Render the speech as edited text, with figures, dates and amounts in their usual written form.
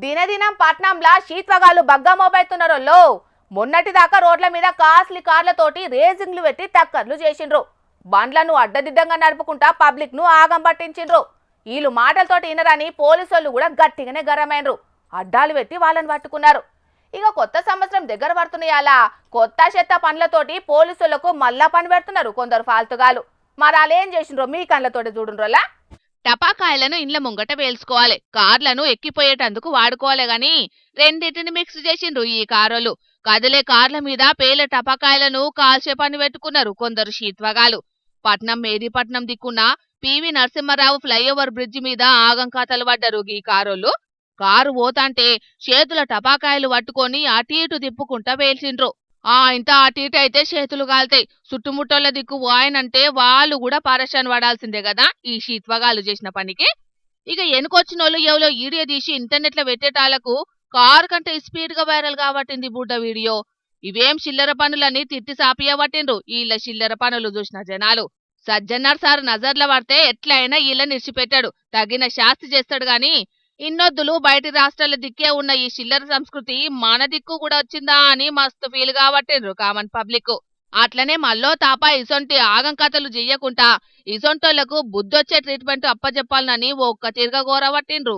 దినదినం పట్నంలా శీత్వగాలు బగ్గా మోపైతున్నారో. మొన్నటిదాకా రోడ్ల మీద కాస్ట్లీ కార్లతోటి రేసింగ్లు పెట్టి టక్కర్లు చేసిండ్రు. బండ్లను అడ్డదిడ్డంగా నడుపుకుంటా పబ్లిక్ ను ఆగం పట్టించిండ్రు. వీళ్ళు మాటలతోటి వినరని పోలీసులు కూడా గట్టిగానే గరమైనరు. అడ్డాలు పెట్టి వాళ్ళని పట్టుకున్నారు. ఇక కొత్త సంవత్సరం దగ్గర పడుతున్నాయాలా కొత్త చెత్త పనులతోటి పోలీసులకు మళ్ళా పని పెడుతున్నారు కొందరు ఫాల్తుగాలు. మరి వాళ్ళు ఏం చేసిండ్రో మీ కళ్ళతోటి చూడుండ్రోలా. టపాకాయలను ఇండ్ల ముంగట వేల్చుకోవాలి, కార్లను ఎక్కిపోయేటందుకు వాడుకోవాలి గాని రెండింటిని మిక్స్ చేసిండ్రు ఈ కారోలు. కదిలే కార్ల మీద పేలే టపాకాయలను కాల్చే పని పెట్టుకున్నారు కొందరు శీత్వగాలు. పట్నం మేదీపట్నం దిక్కున్న పివి నరసింహారావు ఫ్లైఓవర్ బ్రిడ్జి మీద ఆగం కథలు పడ్డారు ఈ కారోళ్ళు. కారు పోతాంటే చేతుల టపాకాయలు పట్టుకొని అటు ఇటు తిప్పుకుంటా వేల్చిండ్రు. ఇంత అటు ఇటు అయితే చేతులు కాల్తాయి. చుట్టుముట్టోళ్ళ దిక్కు వాయనంటే వాళ్ళు కూడా పరేషాన్ పడాల్సిందే కదా ఈ శీత్వగాలు చేసిన పనికి. ఇక ఎనుకొచ్చినోళ్ళు ఎవరో వీడియో తీసి ఇంటర్నెట్ లో పెట్టేటాళ్లకు కారు కంటే స్పీడ్ గా వైరల్ కాబట్టింది బుడ్డ వీడియో. ఇవేం చిల్లర పనులని తిట్టి సాపియబట్టిండ్రు వీళ్ళ చిల్లర పనులు చూసిన జనాలు. సజ్జన్నార్ సార్ నజర్ల పడితే ఎట్లయినా వీళ్ళని ఇడిచిపెట్టాడు, తగిన శాస్తి చేస్తాడు గాని ఇన్నొద్దులు బయటి రాష్ట్రాల దిక్కే ఉన్న ఈ చిల్లర సంస్కృతి మన దిక్కు కూడా వచ్చిందా అని మస్తు ఫీల్ కాబట్టిండ్రు కామన్ పబ్లిక్. అట్లనే మల్లో తాపా ఇసొంటి ఆగం కథలు చెయ్యకుండా ఇసొంటోళ్లకు బుద్ధొచ్చే ట్రీట్మెంట్ అప్పచెప్పాలని ఒక్క తిరగ గోరబట్టిండ్రు.